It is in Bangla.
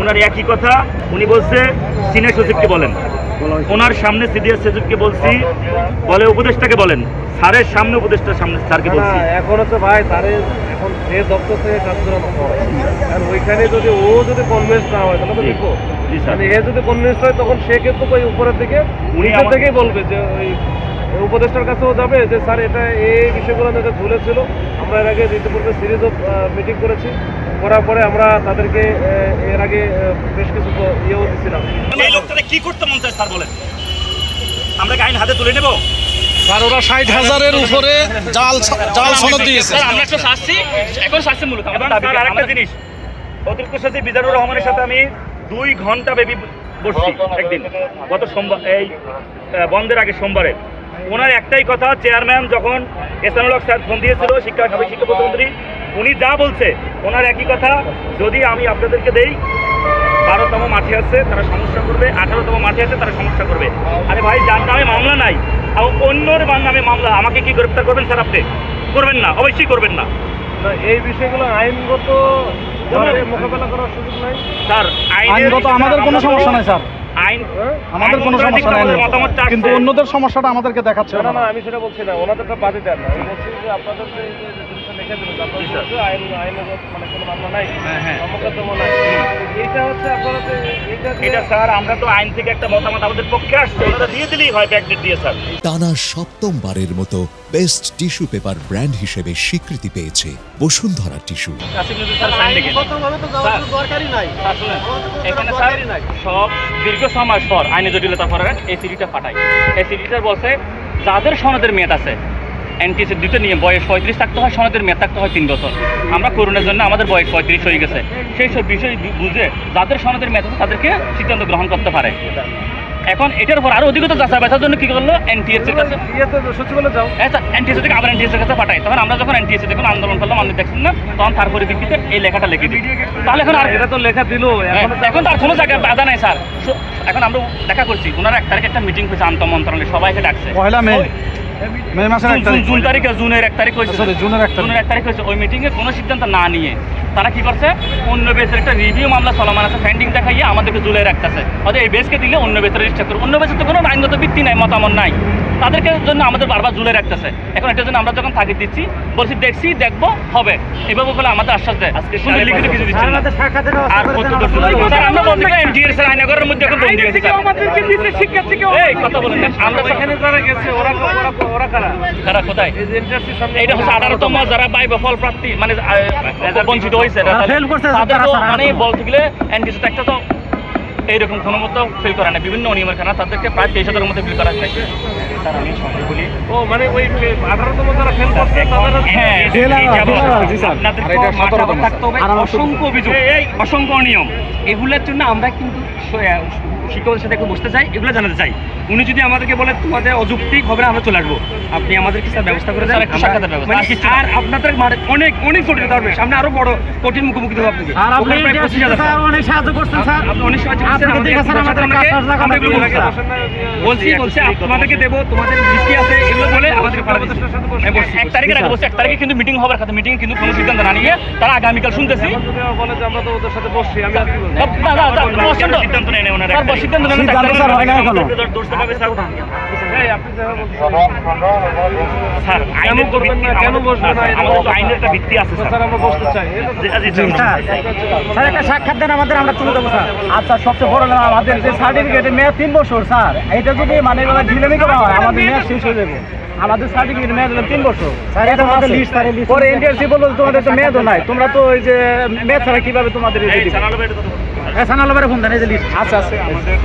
ওনার একই কথা উনি বলছে সিনিয়র সচিবকে বলেন, ওনার সামনে সিনিয়র সচিবকে বলছি, বলে উপদেষ্টাকে বলেন, স্যারের সামনে উপদেষ্টার সামনে স্যারকে বলছি। এখন হচ্ছে ভাই স্যারের এখন যে দপ্তর থেকে কাজ করানো হয়, আর ওইখানে যদি ও যদি কনভিন্স না হয় তাহলে তো দেখো, মানে এ যদি কনভিন্স হয় তখন সে কিন্তু ওই উপরের দিকে নিচের থেকেই বলবে যে ওই উপদেষ্টার কাছেও যাবে যে স্যার এটা এই বিষয়গুলো যেটা ঝুলেছিল, আমরা এর আগে ইতিপূর্বে সিরিজ অফ মিটিং করেছি, করার পরে আমরা তাদেরকে এর আগে বেশ কিছু ইয়েও দিচ্ছিলাম। এই লোকটাকে কি করতে মন চায় স্যার বলেন, আমরা কি আইন হাতে তুলে নেব? স্যার ওরা 60,000-এর উপরে জাল সনদ দিয়েছে। আমরা একটু শাস্তি এখন শাস্তি মূলক। আরেকটা জিনিস, অতিরিক্ত সচিব মিজানুর রহমানের সাথে আমি 2 ঘন্টা ব্যাপী বসছি একদিন, গত সোমবার, এই বন্ধের আগে সোমবারে। ওনার একটাই কথা, চেয়ারম্যান যখন এহসানুল হক স্যার ফোন দিয়েছিল শিক্ষা প্রতিমন্ত্রী, উনি যা বলছে ওনার একই কথা, যদি আমি আপনাদেরকে দেই 12তম মাঠে আছে তারা সমস্যা করবে, 18তম মাঠে আছে তারা সমস্যা করবে। আরে ভাই, যার নামে মামলা নাই, অন্যর নামে মামলা, আমাকে কি গ্রেপ্তার করবেন স্যার? আপনি করবেন না, অবশ্যই করবেন না। এই বিষয়গুলো আইনগত মোকাবেলা করার সুযোগ নাই স্যার। আইনগত আমাদের কোনো সমস্যা নাই স্যার, আইন আমাদের কোনো সমস্যা নাই, কিন্তু অন্যদের সমস্যাটা আমাদেরকে দেখাচ্ছে। না না, আমি সেটা বলছি না, ওনাদেরটা বাদে দেন না, আমি বলছি যে আপনাদের যে জিনিসটা লিখে দিল আইনগত মানে কোনো মামলা নাই, মোকদ্দমা নাই, এইটা হচ্ছে আপনারা এটা স্যার, আমরা তো আইন থেকে একটা মতামত আমাদের পক্ষে আসছে, ওনারা দিয়ে দিলেই হয় ব্যাকডেট দিয়ে স্যার। টানা ৭মবারের মতো বেস্ট টিস্যু পেপার ব্র্যান্ড হিসেবে স্বীকৃতি পেয়েছে বসুন্ধরা টিস্যু। এখানে স্যার সব দীর্ঘ সময় পর আইনি জটিলতা পরে এই সিডিটা পাঠায়। এই সিডিটা বলছে যাদের সনদের মেয়াদ আছে, এনটিএসি 2টা নিয়ে বয়স 35 থাকতে হয়, সনদের মেয়াদ থাকতে হয় 3 বছর। আমরা করোনার জন্য আমাদের বয়স 35 হয়ে গেছে, সেই সব বিষয় বুঝে যাদের সনদের মেয়াদ আছে তাদেরকে সিদ্ধান্ত গ্রহণ করতে পারে। এখন এটার উপর আরো অধিকতা যাচাই বাছার জন্য কি করলো, এনটিএসির কাছে এনটিএসি থেকে আবার এনটিএসির কাছে পাঠাই। তখন আমরা যখন এনটিএসি দেখুন আন্দোলন করলাম, আপনি দেখছেন না, তখন তার পরিপ্রেক্ষিতে এই লেখাটা লিখে দিই। তাহলে এখন আর এটা তো লেখা দিল, এখন তার কোনো জায়গায় বাধা নাই স্যার। এখন আমরা দেখা করছি, ওনারা 1 তারিখে একটা মিটিং হয়েছে আন্তঃ মন্ত্রণালয়ে, সবাইকে ডাকছে মে মাসের 1 তারিখ, জুনের 1 তারিখ হয়েছে, জুনের 1 তারিখ হয়েছে। ওই মিটিংয়ে কোনো সিদ্ধান্ত না নিয়ে তারা কি করছে, অন্য বেসের একটা রিভিউ মামলা চলমান আছে, ফ্যান্ডিং দেখাইয়ে আমাদেরকে জুলাই রাখতেছে। অর্থাৎ এই বেসকে দিলে অন্য বেসের রেজিস্টার করবে, অন্য বেসের তো কোনো আইনগত ভিত্তি নাই, মতামত নাই, তাদেরকে জন্য আমাদের বারবার জুলাই রাখতেছে। এখন এটার জন্য আমরা যখন তাগিদ দিচ্ছি, বলছি দেখছি দেখবো হবে, এভাবে বলে আমাদের আশ্বাস দেয়। আজকে লিখিত কিছু দিচ্ছে না। আর আমরা বলছি এনটিএর স্যার আইনগরের মধ্যে এখন বন্দী হয়েছে, আমাদেরকে দিচ্ছে শিক্ষার্থীকে। এই কথা বলেন না, আমরা এখানে যারা গেছে ওরা কারা কোথায়? এইটা হচ্ছে 18তম যারা ফল প্রার্থী মানে বঞ্চিত হয়েছে, মানে বলতে গেলে এনটিএসি একটা তো এইরকম কোনো মতো ফিল করে না, বিভিন্ন অনিয়মের কারণে তাদেরকে প্রায় 23,000-এর মধ্যে ফিল করা হয়েছে। স্যার আমি সঙ্গে বলি, ও মানে ওই 18তম যারা ফেল করছে তাদের, হ্যাঁ থাকতে হবে অসংখ্য অভিযোগ, অসংখ্য অনিয়ম, এগুলোর জন্য আমরা কিন্তু শিক্ষকদের সাথে একটু বসতে চাই, এগুলো জানাতে চাই। উনি যদি আমাদেরকে বলে তোমাদের অযৌক্তিক হবে আমরা চলে আসবো, আপনি আমাদের কিছু ব্যবস্থা করে দেন, সাক্ষাতের ব্যবস্থা। আর আপনাদের অনেক অনেক জটিলতা হবে, সামনে আরো বড় কঠিন মুখোমুখি হবে আপনাকে। অনেক সাহায্য করছেন স্যার, আপনি অনেক সাহায্য করছেন বলছি তোমাদেরকে দেবো, তোমাদের দৃষ্টি আছে এগুলো বলে আমাদের 1 তারিখের আগে বলছে, 1 তারিখে কিন্তু মিটিং হবার কথা, মিটিং কিন্তু কোনো সিদ্ধান্ত না নিয়ে তারা আগামীকাল শুনতেছি বলে যে আমরা তো ওদের সাথে বসছি, আমি সিদ্ধান্ত নেই না ওনারা, সিদ্ধান্ত নেন স্যার আইনের কেন বসবে না, আমাদের তো আইনের একটা ভিত্তি আছে স্যার, আমরা বসতে চাই। স্যার একটা সাক্ষাৎ দেন আমাদের, আমরা তুলে দেবো স্যার। আচ্ছা সবচেয়ে বড় না, আমাদের যে সার্টিফিকেটের মেয়াদ 3 বছর স্যার, এটা যদি মানে ঢিলেমি করা হয় আমাদের মেয়াদ শেষ হয়ে যাবে। আমাদের সার্টিফিকেট মেয়াদ হলো 3 বছর স্যার, এটা আমাদের লিস্ট পরে এনটিআরসি বললো তোমাদের তো মেয়াদও নাই, তোমরা তো ওই যে মেয়াদ ছাড়া কিভাবে তোমাদের ফোন দেন, এই যে লিস্ট আচ্ছা আছে আমাদের